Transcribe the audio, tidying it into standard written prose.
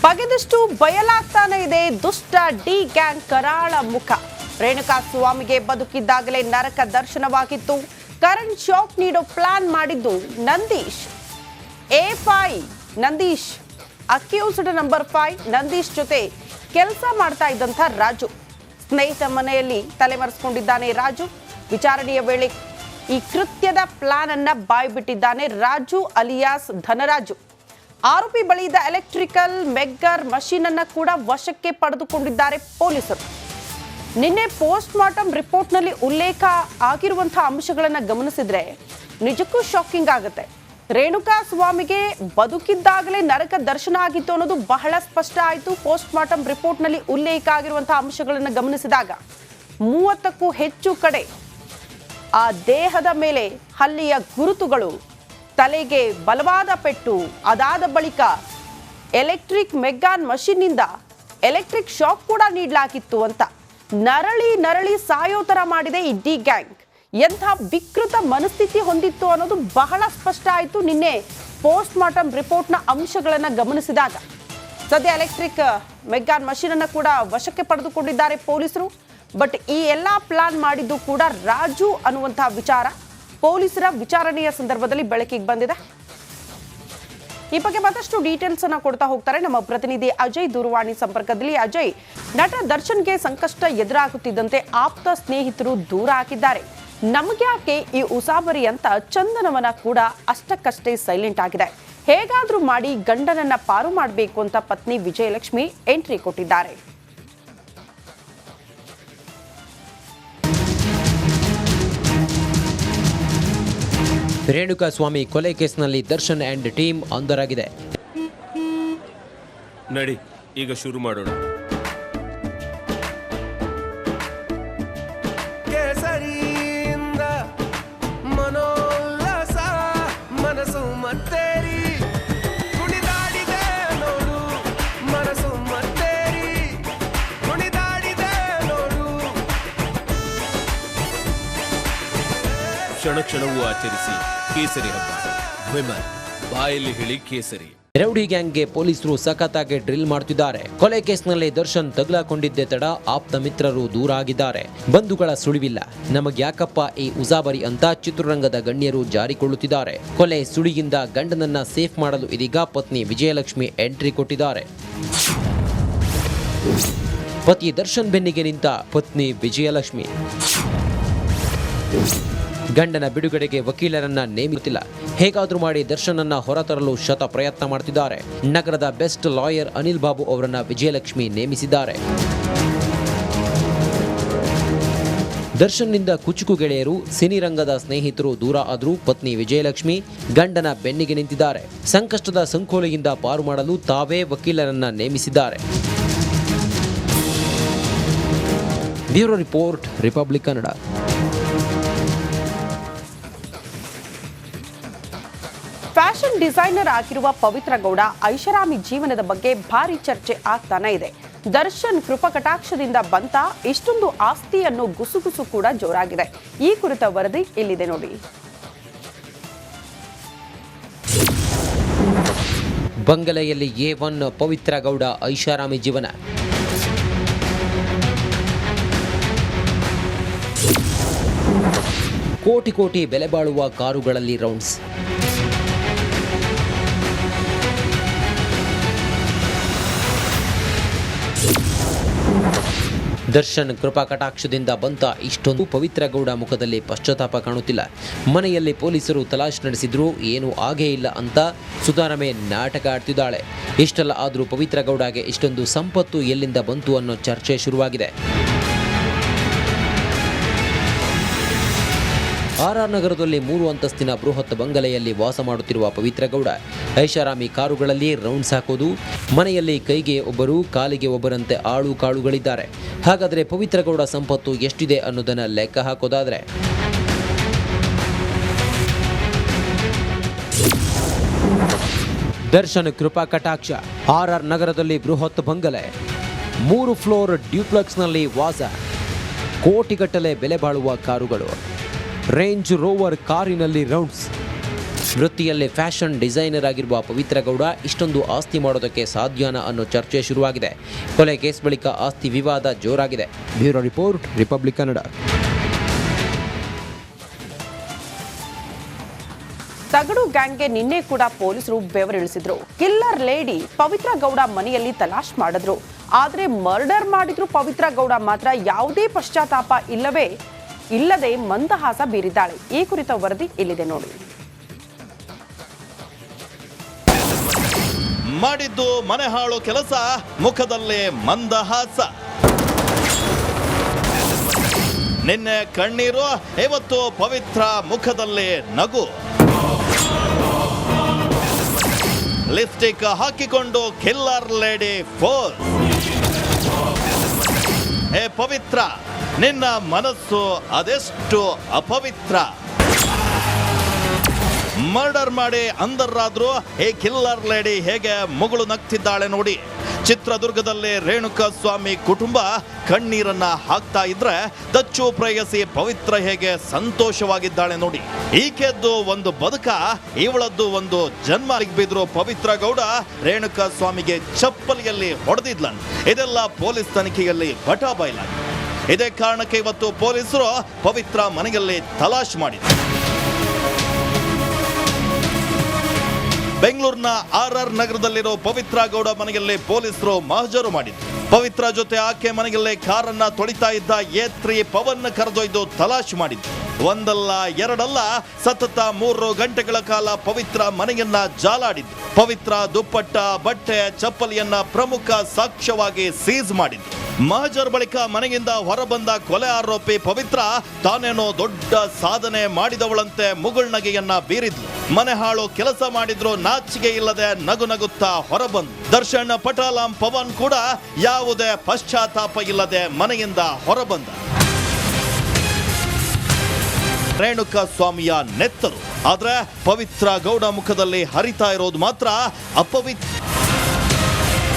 ಬಗೆದಷ್ಟು ಬಯಲಾಗ್ತಾನೆ ಇದೆ ದುಷ್ಟ D gang ಕರಾಳ ಮುಖ. ರೇಣುಕಾ ಸ್ವಾಮಿಗೆ ಬದುಕಿದ್ದಾಗಲೇ ನರಕ ದರ್ಶನವಾಗಿತ್ತು. ಕರೆಂಟ್ ಶಾಕ್ ನೀಡೋ ಪ್ಲಾನ್ ಮಾಡಿದ್ದು ನಂದೀಶ್. ನಂದೀಶ್ ಅಕ್ಯೂಸ್ಡ್ ನಂಬರ್ 5 ನಂದೀಶ್ ಜೊತೆ ಕೆಲಸ ಮಾಡ್ತಾ ಇದ್ದಂಥ ರಾಜು ಸ್ನೇಹಿತ ಮನೆಯಲ್ಲಿ ತಲೆಮರೆಸಿಕೊಂಡಿದ್ದಾನೆ ರಾಜು. ವಿಚಾರಣೆಯ ವೇಳೆ ಈ ಕೃತ್ಯದ ಪ್ಲಾನ್ ಅನ್ನ ಬಾಯ್ಬಿಟ್ಟಿದ್ದಾನೆ ರಾಜು ಅಲಿಯಾಸ್ ಧನರಾಜು. ಆರೋಪಿ ಬಳಿ ಇದ್ದ ಎಲೆಕ್ಟ್ರಿಕಲ್ ಮೆಗ್ಗರ್ ಮಷೀನ್ ಅನ್ನ ಕೂಡ ವಶಕ್ಕೆ ಪಡೆದುಕೊಂಡಿದ್ದಾರೆ ಪೊಲೀಸರು. ನಿನ್ನೆ ಪೋಸ್ಟ್ ಮಾರ್ಟಮ್ ರಿಪೋರ್ಟ್ನಲ್ಲಿ ಉಲ್ಲೇಖ ಆಗಿರುವಂತಹ ಅಂಶಗಳನ್ನು ಗಮನಿಸಿದ್ರೆ ನಿಜಕ್ಕೂ ಶಾಕಿಂಗ್ ಆಗುತ್ತೆ. ರೇಣುಕಾ ಸ್ವಾಮಿಗೆ ಬದುಕಿದ್ದಾಗಲೇ ನರಕ ದರ್ಶನ ಆಗಿತ್ತು ಅನ್ನೋದು ಬಹಳ ಸ್ಪಷ್ಟ ಆಯಿತು. ಪೋಸ್ಟ್ ಮಾರ್ಟಮ್ ರಿಪೋರ್ಟ್ನಲ್ಲಿ ಉಲ್ಲೇಖ ಆಗಿರುವಂತಹ ಅಂಶಗಳನ್ನು ಗಮನಿಸಿದಾಗ 30ಕ್ಕೂ ಹೆಚ್ಚು ಕಡೆ ಆ ದೇಹದ ಮೇಲೆ ಹಲ್ಲೆಯ ಗುರುತುಗಳು, ತಲೆಗೆ ಬಲವಾದ ಪೆಟ್ಟು, ಅದಾದ ಬಳಿಕ ಎಲೆಕ್ಟ್ರಿಕ್ ಮೆಗ್ಗಾನ್ ಮಷೀನ್ನಿಂದ ಎಲೆಕ್ಟ್ರಿಕ್ ಶಾಕ್ ಕೂಡ ನೀಡಲಾಗಿತ್ತು ಅಂತ ನರಳಿ ಸಾಯೋ ಥರ ಮಾಡಿದೆ ಈ ಡಿ ಗ್ಯಾಂಗ್. ಎಂಥ ವಿಕೃತ ಮನಸ್ಥಿತಿ ಹೊಂದಿತ್ತು ಅನ್ನೋದು ಬಹಳ ಸ್ಪಷ್ಟ ಆಯಿತು ನಿನ್ನೆ ಪೋಸ್ಟ್ ಮಾರ್ಟಮ್ ರಿಪೋರ್ಟ್ನ ಅಂಶಗಳನ್ನು ಗಮನಿಸಿದಾಗ. ಸದ್ಯ ಎಲೆಕ್ಟ್ರಿಕ್ ಮೆಗ್ಗಾನ್ ಮಷೀನನ್ನು ಕೂಡ ವಶಕ್ಕೆ ಪಡೆದುಕೊಂಡಿದ್ದಾರೆ ಪೊಲೀಸರು. ಬಟ್ ಈ ಎಲ್ಲ ಪ್ಲಾನ್ ಮಾಡಿದ್ದು ಕೂಡ ರಾಜು ಅನ್ನುವಂತಹ ವಿಚಾರ ಪೊಲೀಸರ ವಿಚಾರಣೆಯ ಸಂದರ್ಭದಲ್ಲಿ ಬೆಳಕಿಗೆ ಬಂದಿದೆ. ಈ ಬಗ್ಗೆ ಮತ್ತಷ್ಟು ಡೀಟೇಲ್ಸ್ ಅನ್ನ ಕೊಡ್ತಾ ಹೋಗ್ತಾರೆ ನಮ್ಮ ಪ್ರತಿನಿಧಿ ಅಜಯ್ ದೂರವಾಣಿ ಸಂಪರ್ಕದಲ್ಲಿ. ಅಜಯ್, ನಟ ದರ್ಶನ್ಗೆ ಸಂಕಷ್ಟ ಎದುರಾಗುತ್ತಿದ್ದಂತೆ ಆಪ್ತ ಸ್ನೇಹಿತರು ದೂರ ಹಾಕಿದ್ದಾರೆ. ನಮಗ್ಯಾಕೆ ಈ ಉಸಾಬರಿ ಅಂತ ಚಂದನವನ ಕೂಡ ಅಷ್ಟಕ್ಕಷ್ಟೇ ಸೈಲೆಂಟ್ ಆಗಿದೆ. ಹೇಗಾದ್ರೂ ಮಾಡಿ ಗಂಡನನ್ನ ಪಾರು ಮಾಡಬೇಕು ಅಂತ ಪತ್ನಿ ವಿಜಯಲಕ್ಷ್ಮಿ ಎಂಟ್ರಿ ಕೊಟ್ಟಿದ್ದಾರೆ. ರೇಣುಕಾ ಸ್ವಾಮಿ ಕೊಲೆ ಕೇಸ್ನಲ್ಲಿ ದರ್ಶನ್ ಅಂಡ್ ಟೀಮ್ ಅಂದರಾಗಿದೆ. ನಡಿ ಈಗ ಶುರು ಮಾಡೋಣ. ಕೇಸರಿಯಿಂದ ಮನೋಲ್ಲಾಸ ಮನಸ್ಸು ಮತ್ತೇರಿ ಕುಣಿದಾಡಿದೆ ನೋಡು, ಮನಸ್ಸು ಮತ್ತೇರಿ ಕುಣಿದಾಡಿದೆ ನೋಡು. ಕ್ಷಣ ಕ್ಷಣವೂ ಆಚರಿಸಿ ಕೇಸರಿ ಹಬ್ಬ. ವಿಮಲ್ ಬಾಯಲ್ಲಿ ಹೇಳಿ ಕೇಸರಿ. ರೌಡಿ ಗ್ಯಾಂಗ್ಗೆ ಪೊಲೀಸರು ಸಖತ್ತಾಗಿ ಡ್ರಿಲ್ ಮಾಡ್ತಿದ್ದಾರೆ. ಕೊಲೆ ಕೇಸ್ನಲ್ಲಿ ದರ್ಶನ್ ತಗುಲಾಕೊಂಡಿದ್ದೇ ತಡ ಆಪ್ತ ಮಿತ್ರರು ದೂರ ಆಗಿದ್ದಾರೆ. ಬಂಧುಗಳ ಸುಳಿವಿಲ್ಲ. ನಮಗ್ಯಾಕಪ್ಪ ಈ ಉಸಾಬರಿ ಅಂತ ಚಿತ್ರರಂಗದ ಗಣ್ಯರು ಜಾರಿಕೊಳ್ಳುತ್ತಿದ್ದಾರೆ. ಕೊಲೆ ಸುಳಿಯಿಂದ ಗಂಡನನ್ನ ಸೇಫ್ ಮಾಡಲು ಇದೀಗ ಪತ್ನಿ ವಿಜಯಲಕ್ಷ್ಮಿ ಎಂಟ್ರಿ ಕೊಟ್ಟಿದ್ದಾರೆ. ಪತಿ ದರ್ಶನ್ ಬೆನ್ನಿಗೆ ನಿಂತ ಪತ್ನಿ ವಿಜಯಲಕ್ಷ್ಮಿ. ಗಂಡನ ಬಿಡುಗಡೆಗೆ ವಕೀಲರನ್ನ ನೇಮಿಸುತ್ತಿಲ್ಲ. ಹೇಗಾದ್ರೂ ಮಾಡಿ ದರ್ಶನನ್ನ ಹೊರತರಲು ಶತ ಪ್ರಯತ್ನ ಮಾಡ್ತಿದ್ದಾರೆ. ನಗರದ ಬೆಸ್ಟ್ ಲಾಯರ್ ಅನಿಲ್ ಬಾಬು ಅವರನ್ನ ವಿಜಯಲಕ್ಷ್ಮಿ ನೇಮಿಸಿದ್ದಾರೆ. ದರ್ಶನ್ನಿಂದ ಕುಚುಕು ಗೆಳೆಯರು, ಸಿನಿರಂಗದ ಸ್ನೇಹಿತರು ದೂರ ಆದರೂ ಪತ್ನಿ ವಿಜಯಲಕ್ಷ್ಮಿ ಗಂಡನ ಬೆನ್ನಿಗೆ ನಿಂತಿದ್ದಾರೆ. ಸಂಕಷ್ಟದ ಸಂಕೋಲೆಯಿಂದ ಪಾರು ಮಾಡಲು ತಾವೇ ವಕೀಲರನ್ನ ನೇಮಿಸಿದ್ದಾರೆ. Bureau report, Republic Kannada. Fashion designer ಆಗಿರುವ ಪವಿತ್ರ ಗೌಡ ಐಷಾರಾಮಿ ಜೀವನದ ಬಗ್ಗೆ ಭಾರಿ ಚರ್ಚೆ ಆಗ್ತಾನೆ ಇದೆ. ದರ್ಶನ್ ಕೃಪಕಟಾಕ್ಷದಿಂದ ಬಂತ ಇಷ್ಟೊಂದು ಆಸ್ತಿ ಅನ್ನೋ ಗುಸುಗುಸು ಕೂಡ ಜೋರಾಗಿದೆ. ಈ ಕುರಿತ ವರದಿ ಇಲ್ಲಿದೆ ನೋಡಿ. ಬಂಗಲೆಯಲ್ಲಿ A1 ಪವಿತ್ರ ಗೌಡ ಐಷಾರಾಮಿ ಜೀವನ. ಕೋಟಿ ಬೆಲೆ ಬಾಳುವ ಕಾರುಗಳಲ್ಲಿ ರೌಂಡ್ಸ್. ದರ್ಶನ್ ಕೃಪಾ ಕಟಾಕ್ಷದಿಂದ ಬಂತ ಇಷ್ಟೊಂದು. ಪವಿತ್ರ ಗೌಡ ಮುಖದಲ್ಲಿ ಪಶ್ಚಾತ್ತಾಪ ಕಾಣುತ್ತಿಲ್ಲ. ಮನೆಯಲ್ಲಿ ಪೊಲೀಸರು ತಲಾಶ್ ನಡೆಸಿದ್ರು ಏನೂ ಆಗೇ ಇಲ್ಲ ಅಂತ ಸುಧಾರಮೆ ನಾಟಕ ಆಡ್ತಿದ್ದಾಳೆ. ಇಷ್ಟೆಲ್ಲ ಆದರೂ ಪವಿತ್ರ ಗೌಡಗೆ ಇಷ್ಟೊಂದು ಸಂಪತ್ತು ಎಲ್ಲಿಂದ ಬಂತು ಅನ್ನೋ ಚರ್ಚೆ ಶುರುವಾಗಿದೆ. RR ನಗರದಲ್ಲಿ 3 ಅಂತಸ್ತಿನ ಬೃಹತ್ ಬಂಗಲೆಯಲ್ಲಿ ವಾಸ ಮಾಡುತ್ತಿರುವ ಪವಿತ್ರ ಗೌಡ ಐಷಾರಾಮಿ ಕಾರುಗಳಲ್ಲಿ ರೌಂಡ್ಸ್ ಹಾಕೋದು. ಮನೆಯಲ್ಲಿ ಕೈಗೆ ಒಬ್ಬರು ಕಾಲಿಗೆ ಒಬ್ಬರಂತೆ ಆಳು ಕಾಳುಗಳಿದ್ದಾರೆ. ಹಾಗಾದರೆ ಪವಿತ್ರ ಗೌಡ ಸಂಪತ್ತು ಎಷ್ಟಿದೆ ಅನ್ನೋದನ್ನ ಲೆಕ್ಕ ಹಾಕೋದಾದ್ರೆ ದರ್ಶನ್ ಕೃಪಾ ಕಟಾಕ್ಷ. RR ನಗರದಲ್ಲಿ ಬೃಹತ್ ಬಂಗಲೆ, 3 ಫ್ಲೋರ್ ಡ್ಯೂಪ್ಲೆಕ್ಸ್ನಲ್ಲಿ ವಾಸ, ಕೋಟಿಗಟ್ಟಲೆ ಬೆಲೆ ಬಾಳುವ ಕಾರುಗಳು, ರೇಂಜ್ ರೋವರ್ ಕಾರಿನಲ್ಲಿ ರೌಂಡ್ಸ್. ವೃತ್ತಿಯಲ್ಲೇ ಫ್ಯಾಷನ್ ಡಿಸೈನರ್ ಆಗಿರುವ ಪವಿತ್ರ ಗೌಡ ಇಷ್ಟೊಂದು ಆಸ್ತಿ ಮಾಡೋದಕ್ಕೆ ಸಾಧ್ಯನಾ ಅನ್ನೋ ಚರ್ಚೆ ಶುರುವಾಗಿದೆ. ಕೊಲೆ ಕೇಸ್ ಬಳಿಕ ಆಸ್ತಿ ವಿವಾದ ಜೋರಾಗಿದೆ. Bureau report, Republic Kannada. ತಗಡು ಗ್ಯಾಂಗ್ಗೆ ನಿನ್ನೆ ಕೂಡ ಪೊಲೀಸರು ಬೆವರಿಳಿಸಿದ್ರು. ಕಿಲ್ಲರ್ ಲೇಡಿ ಪವಿತ್ರ ಗೌಡ ಮನೆಯಲ್ಲಿ ತಲಾಶ್ ಮಾಡಿದ್ರು. ಆದ್ರೆ ಮರ್ಡರ್ ಮಾಡಿದ್ರು ಪವಿತ್ರ ಗೌಡ ಮಾತ್ರ ಯಾವುದೇ ಪಶ್ಚಾತ್ತಾಪ ಇಲ್ಲದೆ ಮಂದಹಾಸ ಬೀರಿದ್ದಾಳೆ. ಈ ಕುರಿತ ವರದಿ ಇಲ್ಲಿದೆ ನೋಡಿ. ಮಾಡಿದ್ದು ಮನೆ ಹಾಳು ಕೆಲಸ, ಮುಖದಲ್ಲೇ ಮಂದಹಾಸ. ನಿನ್ನೆ ಕಣ್ಣೀರು, ಇವತ್ತು ಪವಿತ್ರ ಮುಖದಲ್ಲೇ ನಗು. ಲಿಪ್ಸ್ಟಿಕ್ ಹಾಕಿಕೊಂಡು ಕಿಲ್ಲರ್ ಲೇಡಿ ಫೋರ್ಸ್. ಹೇ ಪವಿತ್ರ, ನಿನ್ನ ಮನಸ್ಸು ಅದೆಷ್ಟು ಅಪವಿತ್ರ. ಮರ್ಡರ್ ಮಾಡಿ ಅಂದರಾದ್ರೂ ಹೇ ಕಿಲ್ಲರ್ ಲೇಡಿ ಹೇಗೆ ಮುಗುಳು ನಗ್ತಿದ್ದಾಳೆ ನೋಡಿ. ಚಿತ್ರದುರ್ಗದಲ್ಲಿ ರೇಣುಕಾ ಸ್ವಾಮಿ ಕುಟುಂಬ ಕಣ್ಣೀರನ್ನ ಹಾಕ್ತಾ ಇದ್ರೆ ದಚ್ಚು ಪ್ರೇಯಸಿ ಪವಿತ್ರ ಹೇಗೆ ಸಂತೋಷವಾಗಿದ್ದಾಳೆ ನೋಡಿ. ಈಕೆದ್ದು ಒಂದು ಬದುಕ, ಇವಳದ್ದು ಒಂದು ಜನ್ಮ. ಬಿದ್ರು ಪವಿತ್ರ ಗೌಡ ರೇಣುಕಾ ಸ್ವಾಮಿಗೆ ಚಪ್ಪಲಿಯಲ್ಲಿ ಹೊಡೆದಿದ್ಲನ್. ಇದೆಲ್ಲ ಪೊಲೀಸ್ ತನಿಖೆಯಲ್ಲಿ ಬಟಾಬಯಲಾಗಿದೆ. ಇದೇ ಕಾರಣಕ್ಕೆ ಇವತ್ತು ಪೊಲೀಸರು ಪವಿತ್ರ ಮನೆಯಲ್ಲಿ ತಲಾಶ್ ಮಾಡಿದ್ರು. ಬೆಂಗಳೂರಿನ RR ನಗರದಲ್ಲಿರೋ ಪವಿತ್ರ ಗೌಡ ಮನೆಯಲ್ಲಿ ಪೊಲೀಸರು ಮಹಜರು ಮಾಡಿದ್ರು. ಪವಿತ್ರ ಜೊತೆ ಆಕೆ ಮನೆಯಲ್ಲೇ ಕಾರನ್ನ ತೊಳಿತಾ ಇದ್ದ A3 ಪವನ್ ಕರೆದೊಯ್ದು ತಲಾಶ್ ಮಾಡಿದ್ರು. ಒಂದಲ್ಲ ಎರಡಲ್ಲ, ಸತತ 3 ಗಂಟೆಗಳ ಕಾಲ ಪವಿತ್ರ ಮನೆಯನ್ನ ಜಾಲಾಡಿದ್ರು. ಪವಿತ್ರ ದುಪ್ಪಟ್ಟ, ಬಟ್ಟೆ, ಚಪ್ಪಲಿಯನ್ನ ಪ್ರಮುಖ ಸಾಕ್ಷ್ಯವಾಗಿ ಸೀಸ್ ಮಾಡಿದ್ರು. ಮಹಜರ್ ಬಳಿಕ ಮನೆಯಿಂದ ಹೊರಬಂದ ಕೊಲೆ ಆರೋಪಿ ಪವಿತ್ರ ತಾನೇನೋ ದೊಡ್ಡ ಸಾಧನೆ ಮಾಡಿದವಳಂತೆ ಮುಗುಳ್ನಗೆಯನ್ನ ಬೀರಿದ್ಲು. ಮನೆ ಹಾಳು ಕೆಲಸ ಮಾಡಿದ್ರು ನಾಚಿಕೆ ಇಲ್ಲದೆ ನಗು ನಗುತ್ತಾ ಹೊರಬಂದು. ದರ್ಶನ್, ಪಟಾಲಂ, ಪವನ್ ಕೂಡ ಯಾವುದೇ ಪಶ್ಚಾತ್ತಾಪ ಇಲ್ಲದೆ ಮನೆಯಿಂದ ಹೊರಬಂದ. ರೇಣುಕಾ ಸ್ವಾಮಿಯ ನೆತ್ತರು. ಆದ್ರೆ ಪವಿತ್ರ ಗೌಡ ಮುಖದಲ್ಲಿ ಹರಿತಾ ಇರೋದು ಮಾತ್ರ ಅಪವಿತ್ರ.